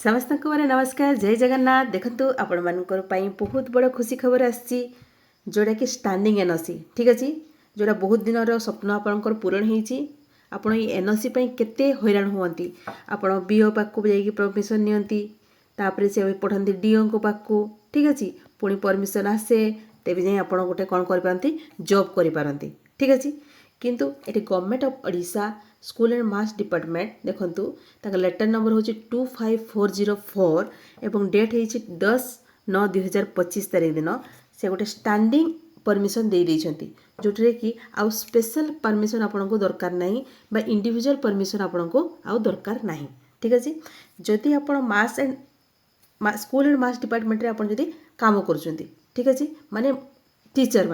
समस्त नमस्कार जय जगन्नाथ। देखंतु आपण मानकर पई बहुत बड़ खुशी खबर आसी जोड़ा कि स्टैंडिंग एनओसी ठीक अच्छे जोड़ा बहुत दिन स्वप्न आपंकर पूरण होती आपण एनओसी केते हैरान हुंती आपण बीओ पाक जाइए परमिशन नियंती तापर से पठाती डीओ को पाक ठीक अच्छे पुणी परमिशन आसे तेज जाए आप गोटे कौन करपारती जॉब करपारती ठीक अच्छे किंतु ये government of Odisha school and mass department देखंतु ताका लेटर नंबर हूँ 25404 एवं डेट है 10/9/2025 तारीख दिन से गोटे स्टैंडिंग परमिशन दे देइछंती जोटरे कि आउ स्पेशल परमिशन आपन को दरकार नहीं बा इंडिविजुअल परमिशन आपन को आउ दरकार नहीं ठीक अच्छे जदि आपन mass and school and mass department रे आपन जदि काम करछंती ठीक अच्छे माने टीचर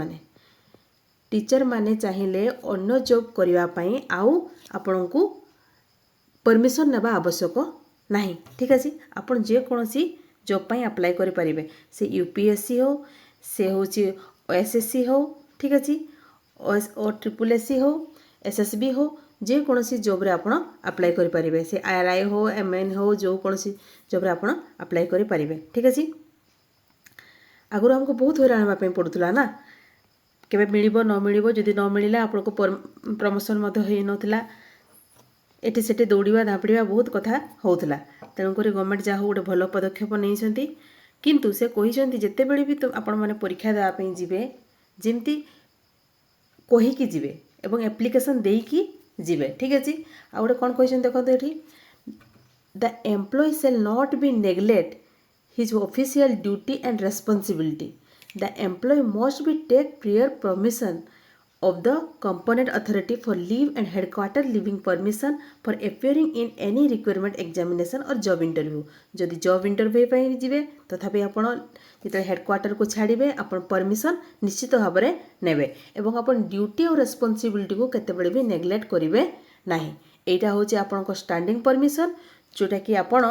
माने चाहिए अन्य जॉब करने आउ आपण को परमिशन नेबा आवश्यक नहीं ठीक अच्छे आपन जे कोनसी जॉब पाई अप्लाई करि परिबे से यूपीएससी हो से होची ओएसएससी हो ठीक अच्छे ओ ट्रिपल एससी हो एसएसबी हो जे कोनसी जॉब रे आपण अप्लाई करि परिबे से आरआई हो एमएन हो जो कोनसी जॉब रे आपण अप्लाई करि परिबे ठीक अच्छे आगुर हमको बहुत हैरान होगा पड़ूला ना केबे मिलिबो न मिलिबो जदि न मिलिला आपन को प्रमोशन मध्य होई नथिला एटी सेठी दौड़िया धापड़िया बहुत कथा होउथला तेणुक गवर्नमेंट जहाँ गोटे भल पदक्षेप नहीं किंतु से कही जिते बड़े भी आपण मैंने परीक्षा देवाई जीवे जमती कहीकि जीवे एवं एप्लिकेशन देकी जीवे ठीक अच्छे आ गोटे कौन कही देखो ये the employee shall not be neglect his official duty and responsibility. The employee must be take prior permission of the component authority for leave and headquarter leaving permission for appearing in any requirement examination or job interview. जदि job interview पे जीवे तथापि आपण जिते headquarter को छाड़िबे आपण permission निश्चित भाव में नेबे एवं आपण ड्यूटी और रेस्पॉन्सिबिलिटी को केतेबेले भी नेग्लेक्ट करिवे नाही। एटा होचे आपनको स्टैंडिंग परमिशन जोटा कि आपण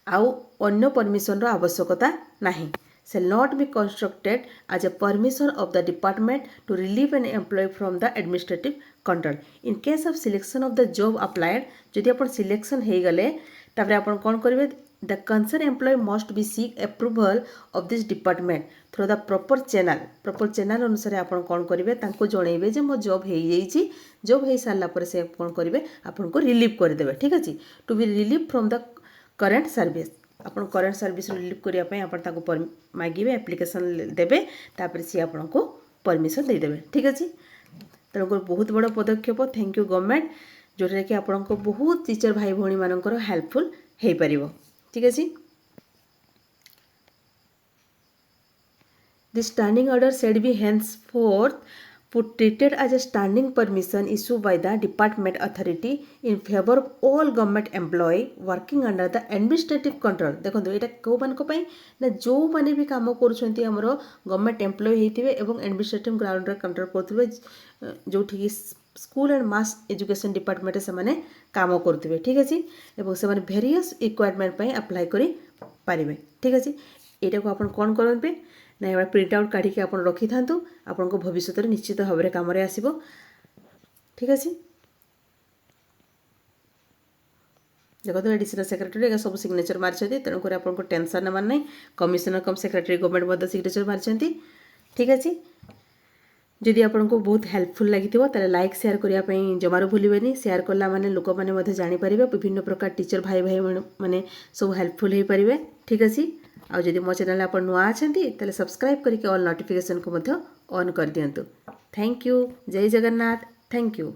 आउ अन्य परमिशन आवश्यकता नहीं shall not be constructed as a permission of the department to relieve an employee from the administrative control. In case of selection of the job applied जदि अपन सिलेक्शन हो गले तापर अपन कौन करेंगे the concerned employee must be seek approval of this department through the proper channel अनुसार अपन कौन करेंगे तांको जणेबे जे मो जॉब हो जाइए जॉब हो सारा पर से कौन करेंगे अपन को रिलीव करदेवे ठीक अच्छे to be relieve from the current service आपन करेंट सर्विस रिलीव करने आपन मागिबे एप्लिकेशन देबे तापर सी आपन को परमिशन दे देबे ठीक अच्छे तेणुक बहुत बड़ पदक्षेप थैंक यू गवर्नमेंट जोटा कि आपन को बहुत टीचर भाई भौणी मानकर हेल्पफुल हो पारिबो ठीक अच्छे The standing order shall be henceforth put treated as a standing permission issued by the department authority in favor of all government employee working under the administrative control. देखो ये कौ मान ना जो मैंने भी कम कर गवर्नमेंट एम्प्लॉय होते एवं एडमिनिस्ट्रेटिव ग्राउंड कंट्रोल करुवे जो school and mass education department से काम करुवे ठीक अच्छे से भेरियस रिक्वायरमेंट अप्लाई करें ठीक अच्छे यहाँ को आप कौन करेंगे ना ये प्रिंट आउट काढ़ी आप रखी था आपण को भविष्य निश्चित भाव में कम आसो ठीक अच्छे देखो तो एडिशनल सेक्रेटरी सब सिग्नेचर मार्च तेणुक आपको टेंशन नमार ना कमिशनर कम सेक्रेटरी गवर्नमेंट सिग्नेचर मार्च ठीक अच्छे जदि आपको बहुत हेल्पफुल लगी लाइक शेयर करने जमार भूलें शेयर कला माने लोक मैंने जानीपर विभिन्न प्रकार टीचर भाई भाई मैंने सब हेल्पफुल हो पारे ठीक अच्छे आउ जदि मो चैनल आप नुआ अच्छा सब्सक्राइब करके ऑल नोटिफिकेशन को ऑन कर दिंतु थैंक यू जय जगन्नाथ थैंक यू।